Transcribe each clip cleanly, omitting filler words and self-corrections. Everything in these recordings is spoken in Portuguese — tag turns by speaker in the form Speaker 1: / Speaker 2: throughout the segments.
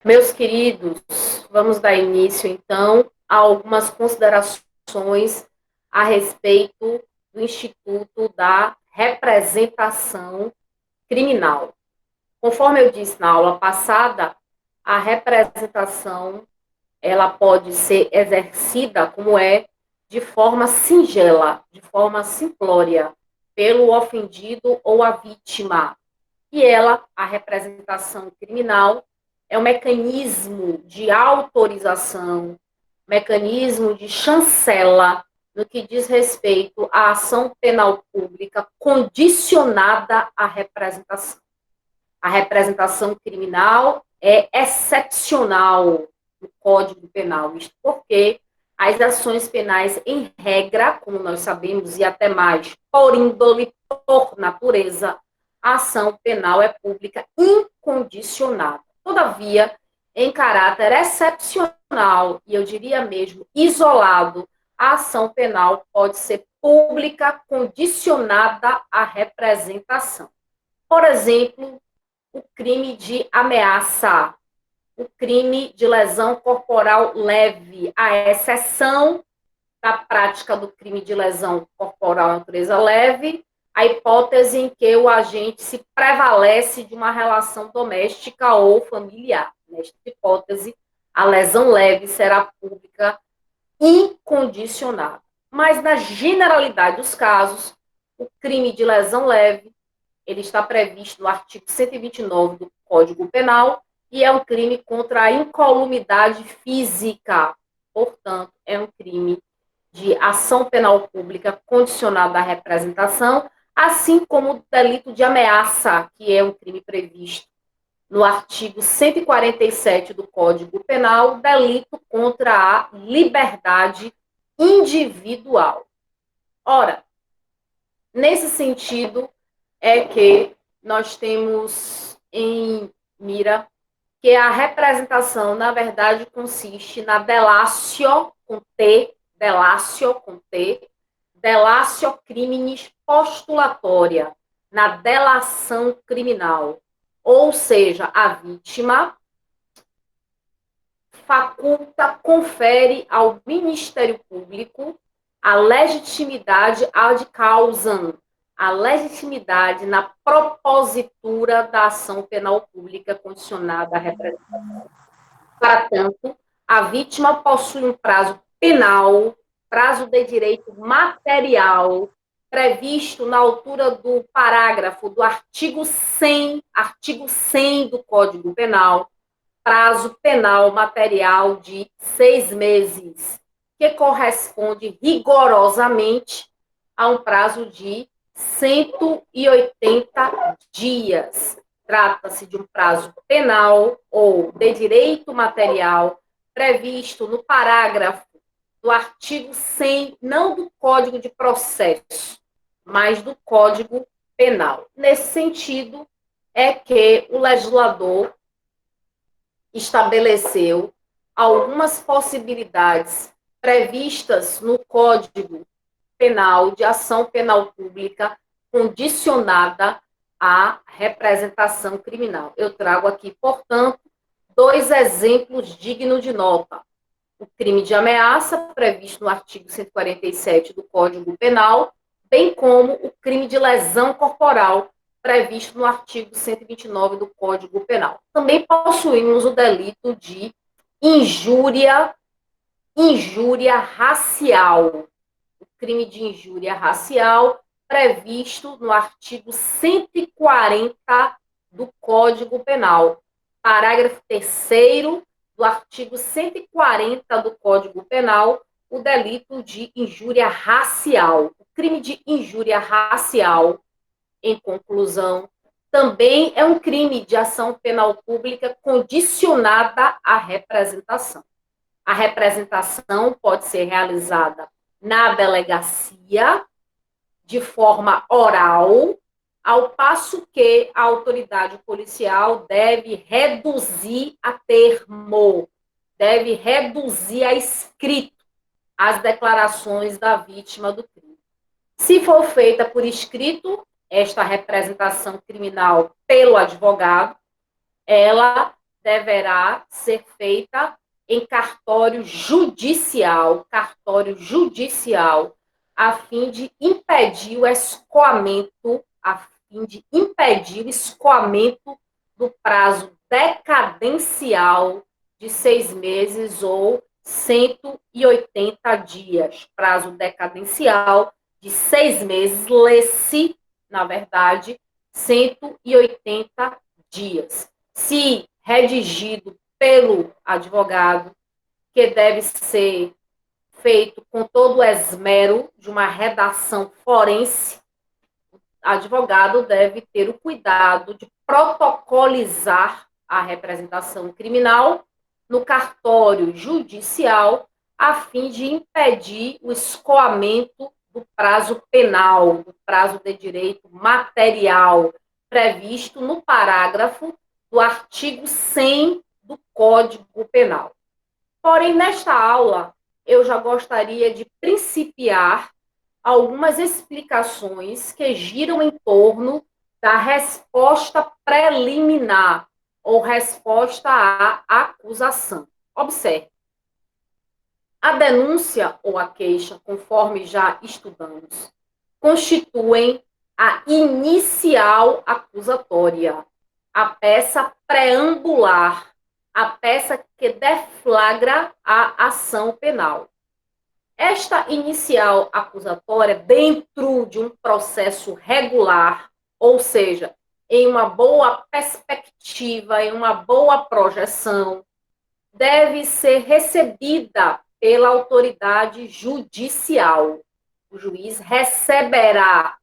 Speaker 1: Meus queridos, vamos dar início, então, a algumas considerações a respeito do Instituto da Representação Criminal. Conforme eu disse na aula passada, a representação ela pode ser exercida como de forma singela, de forma simplória, pelo ofendido ou a vítima. E ela, a representação criminal, é um mecanismo de autorização, mecanismo de chancela no que diz respeito à ação penal pública condicionada à representação. A representação criminal é excepcional no Código Penal, isto porque as ações penais, em regra, como nós sabemos, e até mais, por índole, por natureza, a ação penal é pública incondicionada. Todavia, em caráter excepcional, e eu diria mesmo isolado, a ação penal pode ser pública condicionada à representação. Por exemplo, o crime de ameaça, o crime de lesão corporal leve, a exceção da prática do crime de lesão corporal natureza leve, a hipótese em que o agente se prevalece de uma relação doméstica ou familiar. Nesta hipótese, a lesão leve será pública incondicionada. Mas, na generalidade dos casos, o crime de lesão leve ele está previsto no artigo 129 do Código Penal e é um crime contra a incolumidade física. Portanto, é um crime de ação penal pública condicionada à representação, assim como o delito de ameaça, que é um crime previsto no artigo 147 do Código Penal, delito contra a liberdade individual. Ora, nesse sentido, é que nós temos em mira que a representação, na verdade, consiste na delatio com T, delatio criminis postulatória, na delação criminal. Ou seja, a vítima faculta, confere ao Ministério Público a legitimidade ad causam, a legitimidade na propositura da ação penal pública condicionada à representação. Para tanto, a vítima possui um prazo penal, prazo de direito material, previsto na altura do parágrafo do artigo 100 do Código Penal, prazo penal material de 6 meses, que corresponde rigorosamente a um prazo de 180 dias. Trata-se de um prazo penal ou de direito material previsto no parágrafo do artigo 100, não do Código de Processo, mas do Código Penal. Nesse sentido, é que o legislador estabeleceu algumas possibilidades previstas no Código Penal de ação penal pública condicionada à representação criminal. Eu trago aqui, portanto, dois exemplos dignos de nota. O crime de ameaça, previsto no artigo 147 do Código Penal, bem como o crime de lesão corporal, previsto no artigo 129 do Código Penal. Também possuímos o delito de injúria racial. O crime de injúria racial, previsto no artigo 140 do Código Penal. Parágrafo 3º do artigo 140 do Código Penal, o delito de injúria racial. O crime de injúria racial, em conclusão, também é um crime de ação penal pública condicionada à representação. A representação pode ser realizada na delegacia, de forma oral, ao passo que a autoridade policial deve reduzir a termo, deve reduzir a escrito as declarações da vítima do crime. Se for feita por escrito, esta representação criminal pelo advogado, ela deverá ser feita em cartório judicial, a fim de impedir o escoamento, do prazo decadencial de 6 meses ou 180 dias. Prazo decadencial de 6 meses, lê-se, na verdade, 180 dias. Se redigido pelo advogado, que deve ser feito com todo o esmero de uma redação forense, o advogado deve ter o cuidado de protocolizar a representação criminal no cartório judicial, a fim de impedir o escoamento do prazo penal, do prazo de direito material, previsto no parágrafo do artigo 100 do Código Penal. Porém, nesta aula, eu já gostaria de principiar algumas explicações que giram em torno da resposta preliminar ou resposta à acusação. Observe. A denúncia ou a queixa, conforme já estudamos, constituem a inicial acusatória, a peça preambular, a peça que deflagra a ação penal. Esta inicial acusatória, dentro de um processo regular, ou seja, em uma boa perspectiva, em uma boa projeção, deve ser recebida pela autoridade judicial. O juiz receberá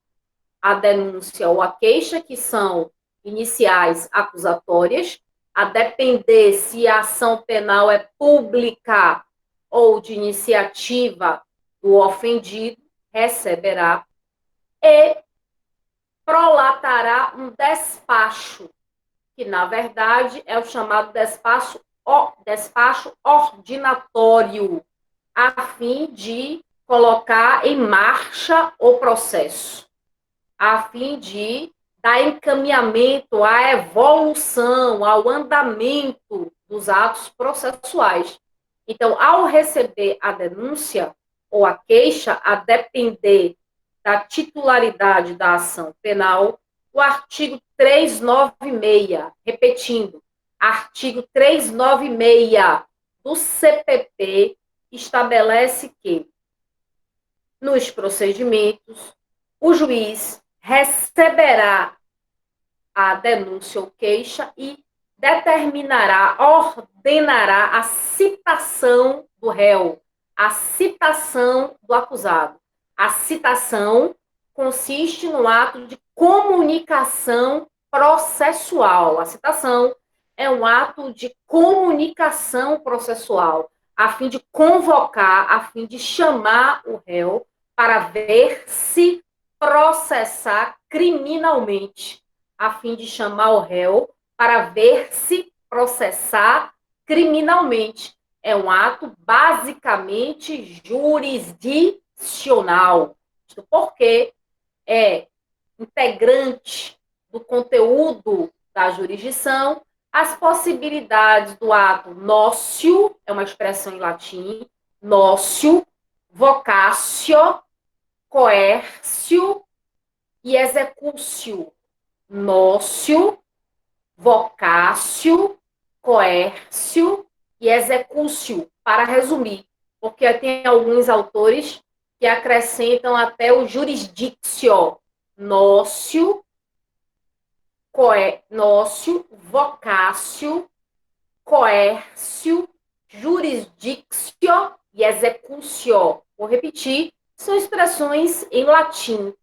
Speaker 1: a denúncia ou a queixa, que são iniciais acusatórias, a depender se a ação penal é pública ou de iniciativa do ofendido, receberá e prolatará um despacho, que na verdade é o chamado despacho ordinatório, a fim de colocar em marcha o processo, a fim de dar encaminhamento à evolução, ao andamento dos atos processuais. Então, ao receber a denúncia ou a queixa, a depender da titularidade da ação penal, o artigo 396, repetindo, artigo 396 do CPP estabelece que, nos procedimentos, o juiz receberá a denúncia ou queixa e determinará, ordenará a citação do réu, a citação do acusado. A citação consiste no ato de comunicação processual. A citação é um ato de comunicação processual, a fim de convocar, a fim de chamar o réu para ver se processar criminalmente, a fim de chamar o réu para ver se processar criminalmente. É um ato basicamente jurisdicional, porque é integrante do conteúdo da jurisdição as possibilidades do ato nócio, é uma expressão em latim, nócio, vocatio, coercio e executio. Nócio, vocatio, coercio e executio, para resumir, porque tem alguns autores que acrescentam até o jurisdictio, nócio, vocatio, coercio, jurisdictio e executio. Vou repetir, são expressões em latim.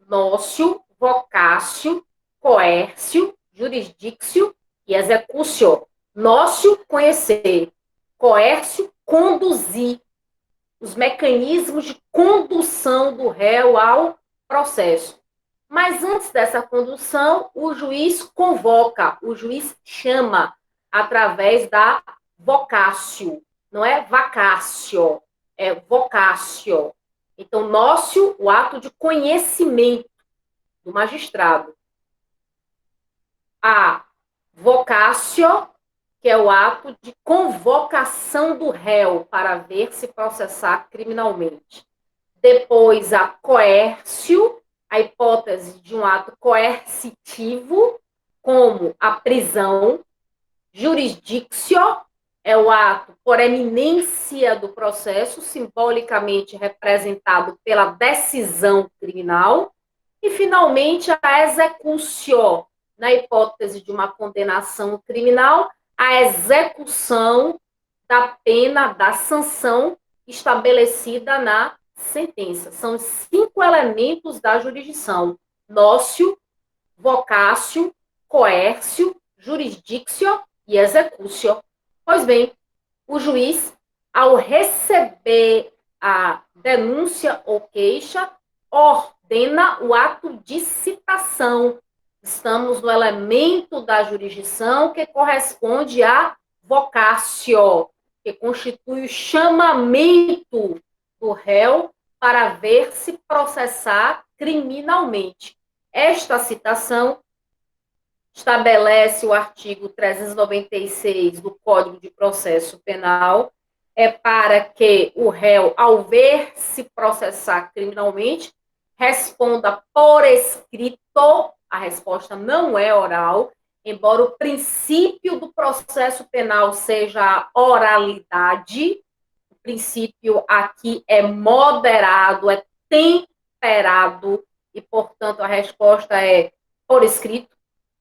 Speaker 1: Nócio, vocatio, coercio, jurisdictio e executio. Nócio, conhecer. Coercio, conduzir. Os mecanismos de condução do réu ao processo. Mas antes dessa condução, o juiz convoca, o juiz chama através da vocatio. Não é vacatio, é vocatio. Então, nócio, o ato de conhecimento do magistrado. A vocatio que é o ato de convocação do réu para ver se processar criminalmente. Depois, a coércio, a hipótese de um ato coercitivo, como a prisão. Jurisdictio é o ato por eminência do processo, simbolicamente representado pela decisão criminal. E, finalmente, a executio, na hipótese de uma condenação criminal, a execução da pena, da sanção estabelecida na sentença. São os 5 elementos da jurisdição: nócio, vocatio, coércio, jurisdictio e executio. Pois bem, o juiz, ao receber a denúncia ou queixa, ordena o ato de citação. Estamos no elemento da jurisdição que corresponde a vocatio, que constitui o chamamento do réu para ver se processar criminalmente. Esta citação estabelece o artigo 396 do Código de Processo Penal, é para que o réu, ao ver se processar criminalmente, responda por escrito. A resposta não é oral, embora o princípio do processo penal seja a oralidade. O princípio aqui é moderado, é temperado, e, portanto, a resposta é por escrito,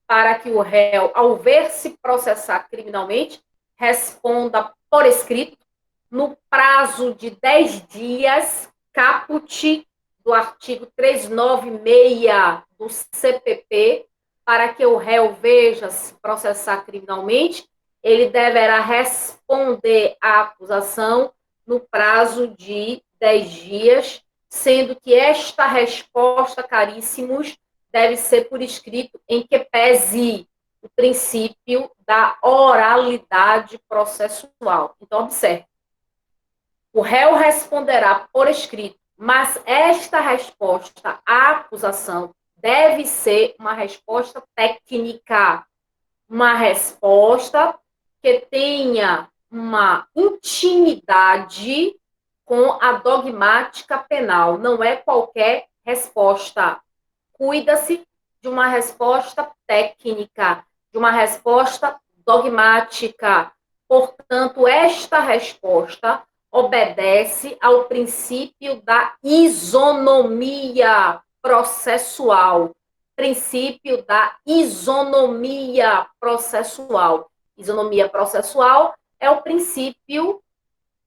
Speaker 1: para que o réu, ao ver se processar criminalmente, responda por escrito no prazo de 10 dias, caput do artigo 396 do CPP, para que o réu veja se processar criminalmente, ele deverá responder à acusação no prazo de 10 dias, sendo que esta resposta, caríssimos, deve ser por escrito, em que pese o princípio da oralidade processual. Então, observe. O réu responderá por escrito, mas esta resposta à acusação deve ser uma resposta técnica, uma resposta que tenha uma intimidade com a dogmática penal. Não é qualquer resposta. Cuida-se de uma resposta técnica, de uma resposta dogmática. Portanto, esta resposta obedece ao princípio da isonomia processual. Princípio da isonomia processual. Isonomia processual é o princípio,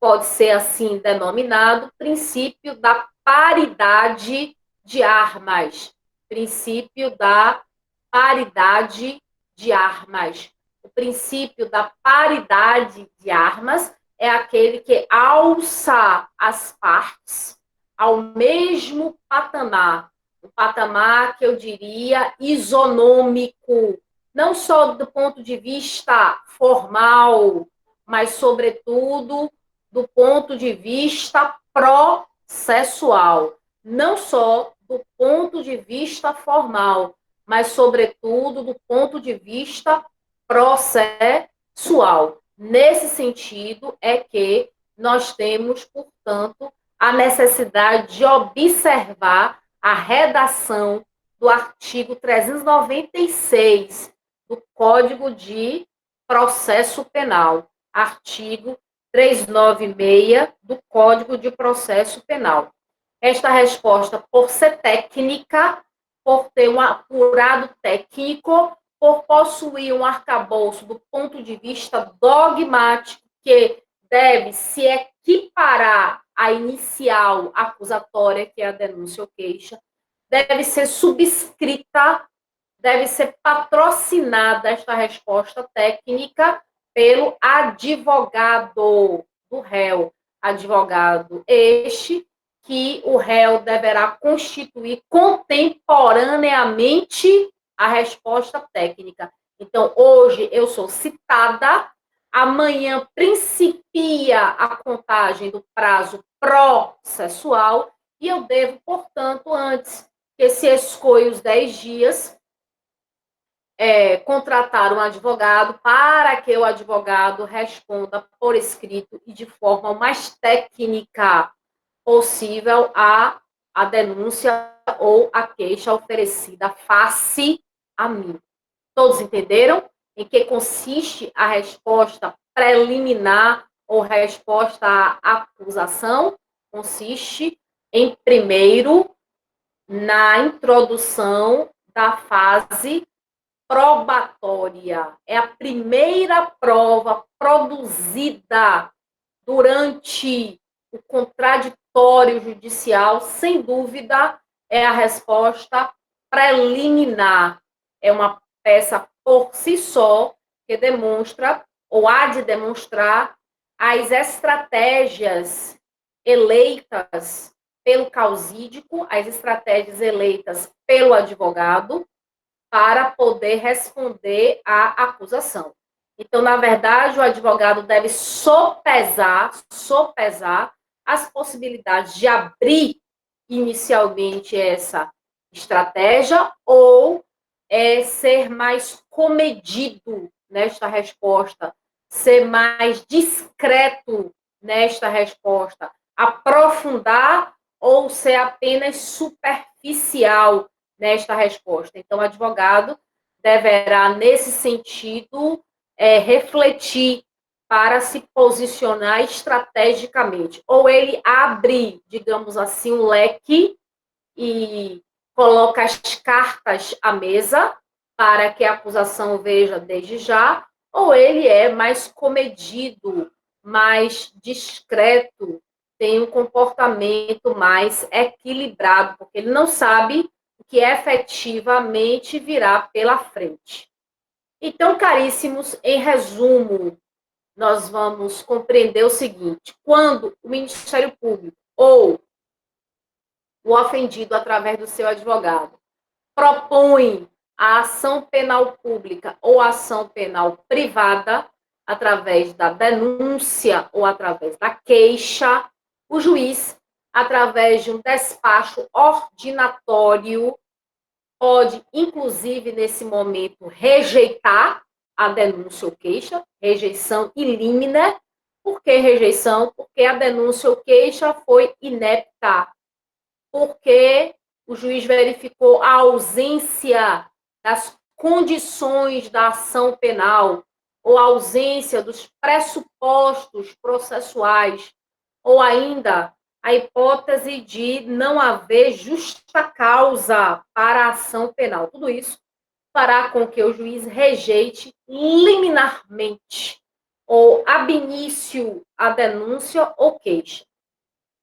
Speaker 1: pode ser assim denominado, princípio da paridade de armas. Princípio da paridade de armas. O princípio da paridade de armas é aquele que alça as partes ao mesmo patamar, o patamar que eu diria isonômico, não só do ponto de vista formal, mas, sobretudo, do ponto de vista processual. Não só do ponto de vista formal, mas, sobretudo, do ponto de vista processual. Nesse sentido, é que nós temos, portanto, a necessidade de observar a redação do artigo 396 do Código de Processo Penal, artigo 396 do Código de Processo Penal. Esta resposta, por ser técnica, por ter um apurado técnico, por possuir um arcabouço do ponto de vista dogmático, que deve se equiparar à inicial acusatória, que é a denúncia ou queixa, deve ser subscrita, deve ser patrocinada esta resposta técnica pelo advogado do réu. Advogado este que o réu deverá constituir contemporaneamente a resposta técnica. Então, hoje eu sou citada, amanhã principia a contagem do prazo processual e eu devo, portanto, antes que se escolha os 10 dias, contratar um advogado para que o advogado responda por escrito e de forma mais técnica possível a denúncia ou a queixa oferecida face a mim. Todos entenderam em que consiste a resposta preliminar ou resposta à acusação? Consiste, em primeiro, na introdução da fase probatória. É a primeira prova produzida durante o contraditório judicial, sem dúvida, é a resposta preliminar. É uma peça por si só que demonstra, ou há de demonstrar, as estratégias eleitas pelo causídico, as estratégias eleitas pelo advogado, para poder responder à acusação. Então, na verdade, o advogado deve sopesar as possibilidades de abrir inicialmente essa estratégia ou ser mais comedido nesta resposta, ser mais discreto nesta resposta, aprofundar ou ser apenas superficial nesta resposta. Então, o advogado deverá, nesse sentido, refletir para se posicionar estrategicamente. Ou ele abre, digamos assim, um leque e coloca as cartas à mesa para que a acusação veja desde já, ou ele é mais comedido, mais discreto, tem um comportamento mais equilibrado, porque ele não sabe o que efetivamente virá pela frente. Então, caríssimos, em resumo, nós vamos compreender o seguinte: quando o Ministério Público ou o ofendido, através do seu advogado, propõe a ação penal pública ou ação penal privada, através da denúncia ou através da queixa, o juiz, através de um despacho ordinatório, pode, inclusive, nesse momento, rejeitar a denúncia ou queixa, rejeição ilímina. Por que rejeição? Porque a denúncia ou queixa foi inepta, porque o juiz verificou a ausência das condições da ação penal, ou a ausência dos pressupostos processuais, ou ainda a hipótese de não haver justa causa para a ação penal. Tudo isso fará com que o juiz rejeite liminarmente ou ab início a denúncia ou queixa.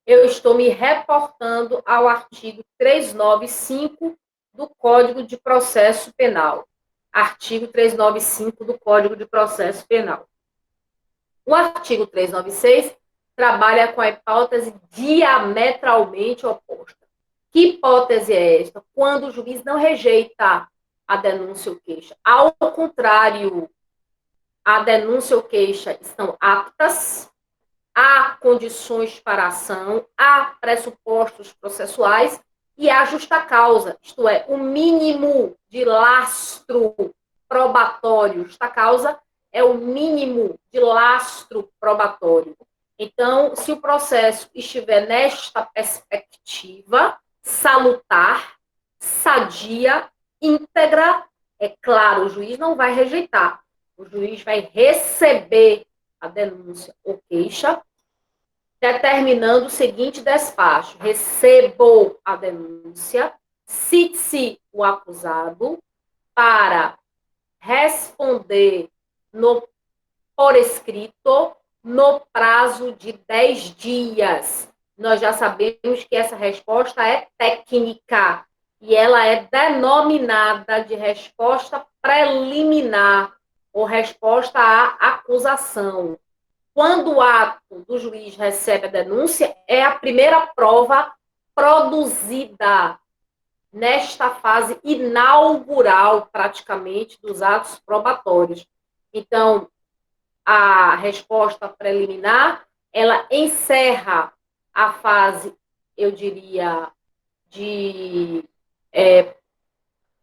Speaker 1: Eu estou me reportando ao artigo 395 do Código de Processo Penal. Artigo 395 do Código de Processo Penal. O artigo 396 trabalha com a hipótese diametralmente oposta. Que hipótese é esta? Quando o juiz não rejeita a denúncia ou queixa. Ao contrário, a denúncia ou queixa estão aptas, há condições para a ação, há pressupostos processuais e há justa causa, isto é, o mínimo de lastro probatório. Justa causa é o mínimo de lastro probatório. Então, se o processo estiver nesta perspectiva, salutar, sadia, íntegra, é claro, o juiz não vai rejeitar. O juiz vai receber a denúncia ou queixa, determinando o seguinte despacho: recebo a denúncia, cite-se o acusado para responder por escrito no prazo de 10 dias. Nós já sabemos que essa resposta é técnica e ela é denominada de resposta preliminar ou resposta à acusação. Quando o ato do juiz recebe a denúncia, é a primeira prova produzida nesta fase inaugural, praticamente, dos atos probatórios. Então, a resposta preliminar, ela encerra a fase, eu diria, de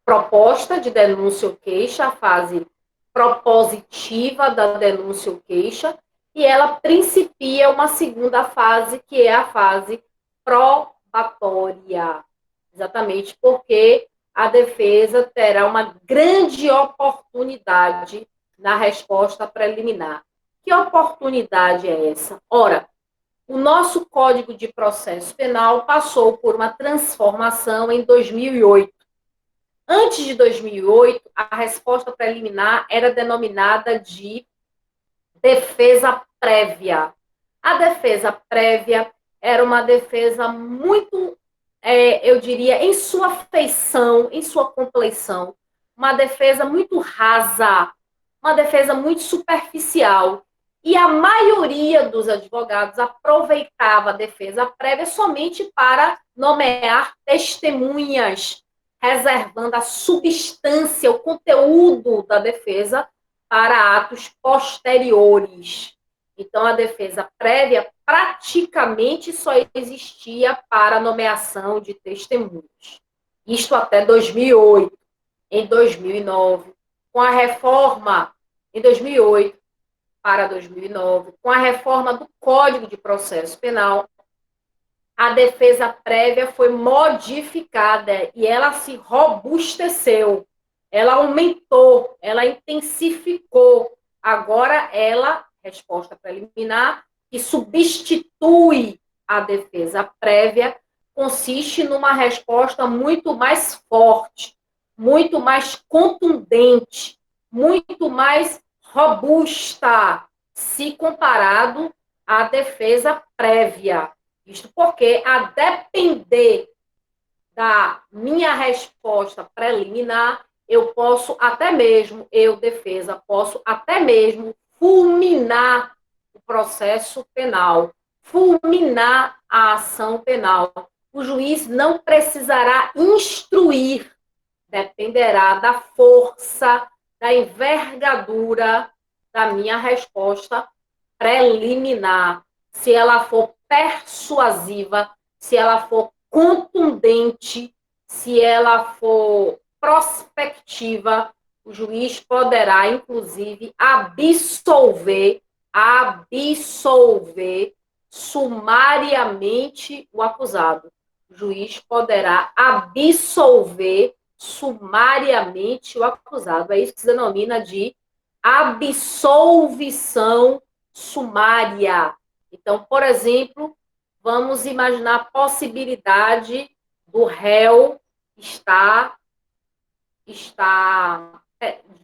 Speaker 1: proposta de denúncia ou queixa, a fase propositiva da denúncia ou queixa, e ela principia uma segunda fase, que é a fase probatória. Exatamente porque a defesa terá uma grande oportunidade na resposta preliminar. Que oportunidade é essa? Ora, o nosso Código de Processo Penal passou por uma transformação em 2008. Antes de 2008, a resposta preliminar era denominada de defesa prévia. A defesa prévia era uma defesa muito, eu diria, em sua feição, em sua compleição, uma defesa muito rasa, uma defesa muito superficial. E a maioria dos advogados aproveitava a defesa prévia somente para nomear testemunhas, reservando a substância, o conteúdo da defesa para atos posteriores. Então, a defesa prévia praticamente só existia para nomeação de testemunhas. Isto até 2008. Em 2009, com a reforma, em 2008 para 2009, com a reforma do Código de Processo Penal, a defesa prévia foi modificada e ela se robusteceu, ela aumentou, ela intensificou. Agora ela, resposta preliminar, que substitui a defesa prévia, consiste numa resposta muito mais forte, muito mais contundente, muito mais robusta, se comparado à defesa prévia. Isto porque, a depender da minha resposta preliminar, eu posso até mesmo, defesa, posso até mesmo fulminar o processo penal, fulminar a ação penal. O juiz não precisará instruir, dependerá da força, da envergadura da minha resposta preliminar. Se ela for persuasiva, se ela for contundente, se ela for prospectiva, o juiz poderá, inclusive, absolver sumariamente o acusado. O juiz poderá absolver sumariamente o acusado. É isso que se denomina de absolvição sumária. Então, por exemplo, vamos imaginar a possibilidade do réu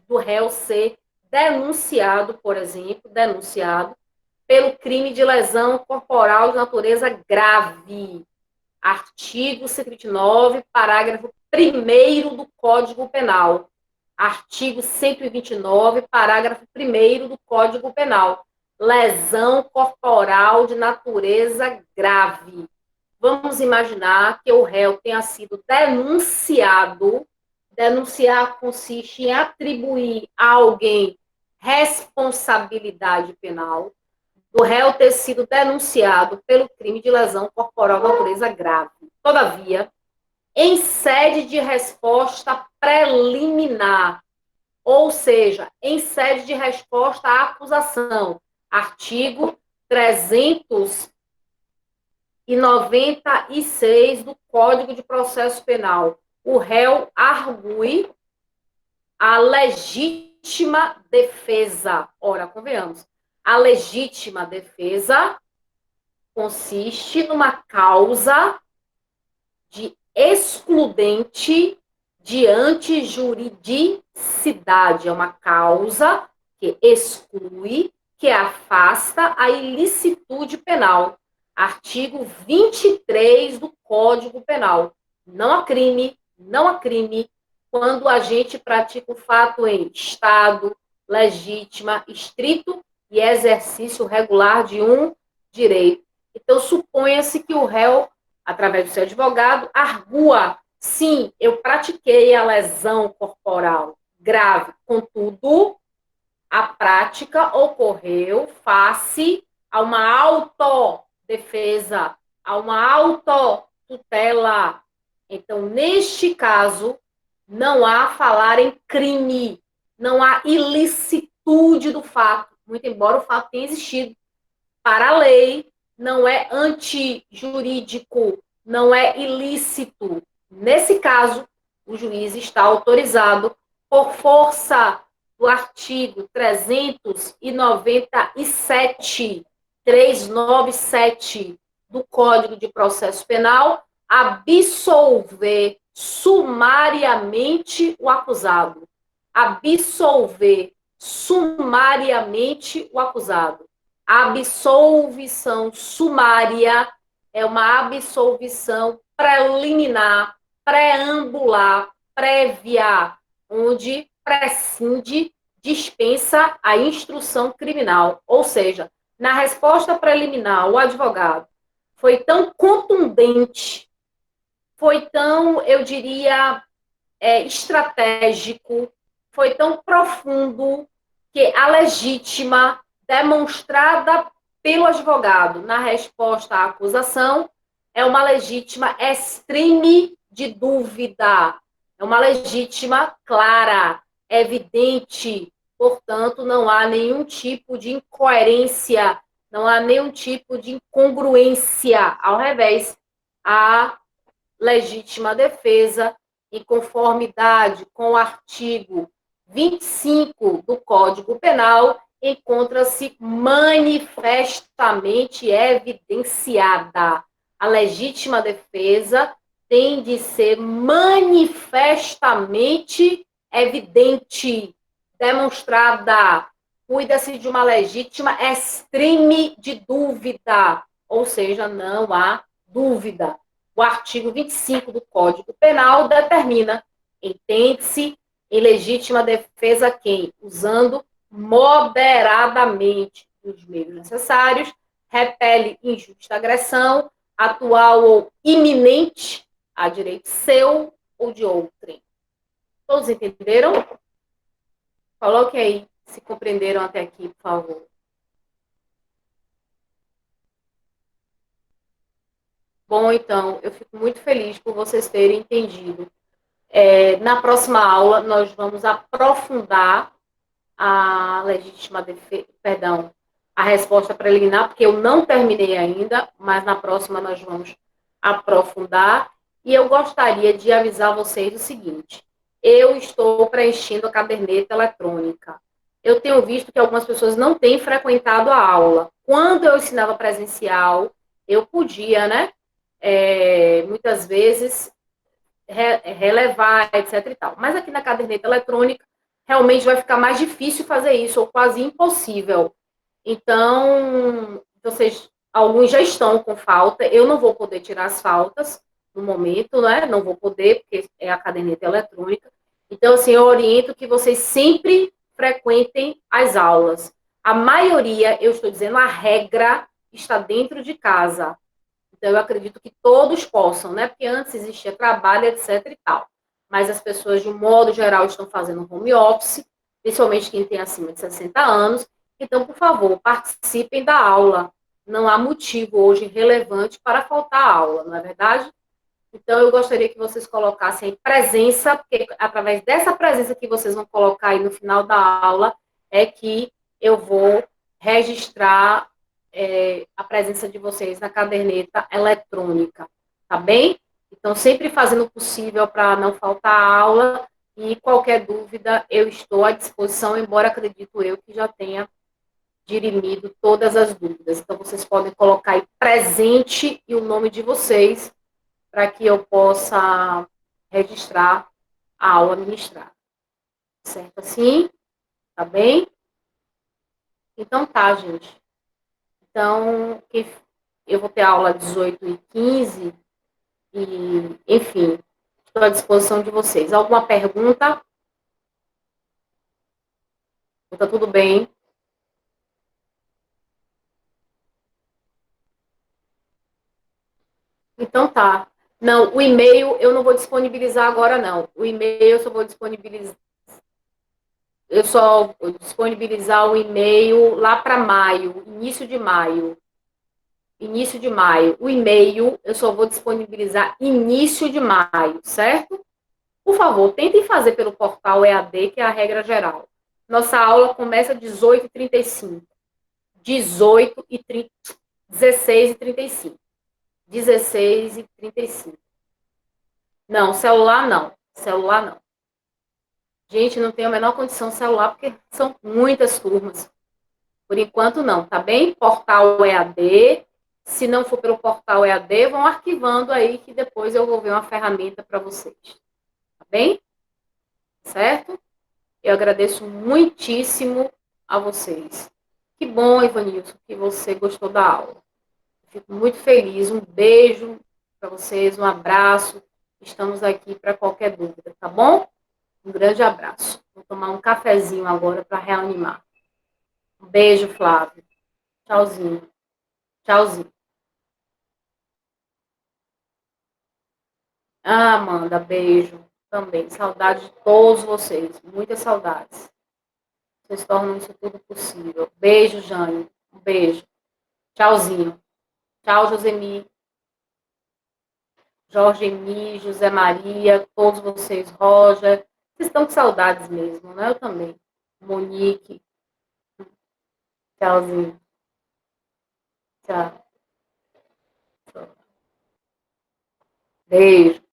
Speaker 1: do réu ser denunciado, por exemplo, pelo crime de lesão corporal de natureza grave. Artigo 129, parágrafo 1º do Código Penal. Artigo 129, parágrafo 1º do Código Penal. Lesão corporal de natureza grave. Vamos imaginar que o réu tenha sido denunciado. Denunciar consiste em atribuir a alguém responsabilidade penal, do réu ter sido denunciado pelo crime de lesão corporal de natureza grave. Todavia, em sede de resposta preliminar, ou seja, em sede de resposta à acusação, artigo 396 do Código de Processo Penal, o réu argue a legítima defesa. Ora, convenhamos, a legítima defesa consiste numa causa de excludente de antijuridicidade. É uma causa que exclui, que afasta a ilicitude penal. Artigo 23 do Código Penal. Não há crime, quando o agente pratica o fato em estado, legítima, estrito e exercício regular de um direito. Então, suponha-se que o réu, através do seu advogado, argua: sim, eu pratiquei a lesão corporal grave, contudo, a prática ocorreu face a uma autodefesa, a uma autotutela. Então, neste caso, Não há falar em crime, não há ilicitude do fato, muito embora o fato tenha existido. Para a lei, não é antijurídico, não é ilícito. Nesse caso, o juiz está autorizado, por força do artigo 397 do Código de Processo Penal, absolver sumariamente o acusado. Absolver sumariamente o acusado. A absolvição sumária é uma absolvição preliminar, preambular, prévia, onde prescinde, dispensa a instrução criminal. Ou seja, na resposta preliminar, o advogado foi tão contundente, foi tão, eu diria, estratégico, foi tão profundo que a legítima demonstrada pelo advogado na resposta à acusação é uma legítima extreme de dúvida, é uma legítima clara, evidente, portanto, não há nenhum tipo de incoerência, não há nenhum tipo de incongruência, ao revés, a legítima defesa, em conformidade com o artigo 25 do Código Penal, encontra-se manifestamente evidenciada. A legítima defesa tem de ser manifestamente evidente, demonstrada. Cuida-se de uma legítima extreme de dúvida, ou seja, não há dúvida. O artigo 25 do Código Penal determina: entende-se em legítima defesa quem, usando moderadamente os meios necessários, repele injusta agressão, atual ou iminente, a direito seu ou de outrem. Todos entenderam? Coloque aí se compreenderam até aqui, por favor. Bom, então, eu fico muito feliz por vocês terem entendido. Na próxima aula, nós vamos aprofundar a legítima defesa, perdão, a resposta preliminar, porque eu não terminei ainda, mas na próxima nós vamos aprofundar. E eu gostaria de avisar vocês o seguinte: eu estou preenchendo a caderneta eletrônica. Eu tenho visto que algumas pessoas não têm frequentado a aula. Quando eu ensinava presencial, eu podia, né? Muitas vezes relevar, etc e tal. Mas aqui na caderneta eletrônica, realmente vai ficar mais difícil fazer isso, ou quase impossível. Então, vocês, alguns já estão com falta, eu não vou poder tirar as faltas no momento, né? Não vou poder, porque é a caderneta eletrônica. Então, assim, eu oriento que vocês sempre frequentem as aulas. A maioria, eu estou dizendo, a regra está dentro de casa. Então, eu acredito que todos possam, né? Porque antes existia trabalho, etc e tal. Mas as pessoas, de um modo geral, estão fazendo home office, principalmente quem tem acima de 60 anos. Então, por favor, participem da aula. Não há motivo hoje relevante para faltar aula, não é verdade? Então, eu gostaria que vocês colocassem presença, porque através dessa presença que vocês vão colocar aí no final da aula, é que eu vou registrar a presença de vocês na caderneta eletrônica, tá bem? Então, sempre fazendo o possível para não faltar aula e qualquer dúvida, eu estou à disposição, embora acredito eu que já tenha dirimido todas as dúvidas. Então, vocês podem colocar aí presente e o nome de vocês para que eu possa registrar a aula ministrada. Certo assim? Tá bem? Então tá, gente. Então, eu vou ter aula às 18h15 e, enfim, estou à disposição de vocês. Alguma pergunta? Tá tudo bem? Então tá. Não, o e-mail eu não vou disponibilizar agora, não. O e-mail eu só vou disponibilizar. Eu só vou disponibilizar o e-mail lá para maio, início de maio. Início de maio. O e-mail eu só vou disponibilizar início de maio, certo? Por favor, tentem fazer pelo portal EAD, que é a regra geral. Nossa aula começa às 18h35. 18 e 30, 16 e 35. 16 e 35. Não, celular não. Celular não. Gente, não tenho a menor condição de celular, porque são muitas turmas. Por enquanto, não, tá bem? Portal EAD. Se não for pelo portal EAD, vão arquivando aí, que depois eu vou ver uma ferramenta para vocês. Tá bem? Certo? Eu agradeço muitíssimo a vocês. Que bom, Ivanilson, que você gostou da aula. Fico muito feliz. Um beijo para vocês, um abraço. Estamos aqui para qualquer dúvida, tá bom? Um grande abraço. Vou tomar um cafezinho agora para reanimar. Um beijo, Flávio. Tchauzinho. Tchauzinho. Ah, Amanda, beijo. Também. Saudade de todos vocês. Muitas saudades. Vocês tornam isso tudo possível. Beijo, Jane. Um beijo. Tchauzinho. Tchau, Josemi. Jorge Emi, José Maria, todos vocês, Roger. Vocês estão com saudades mesmo, né? Eu também. Monique. Tchauzinho. Tchau. Beijo.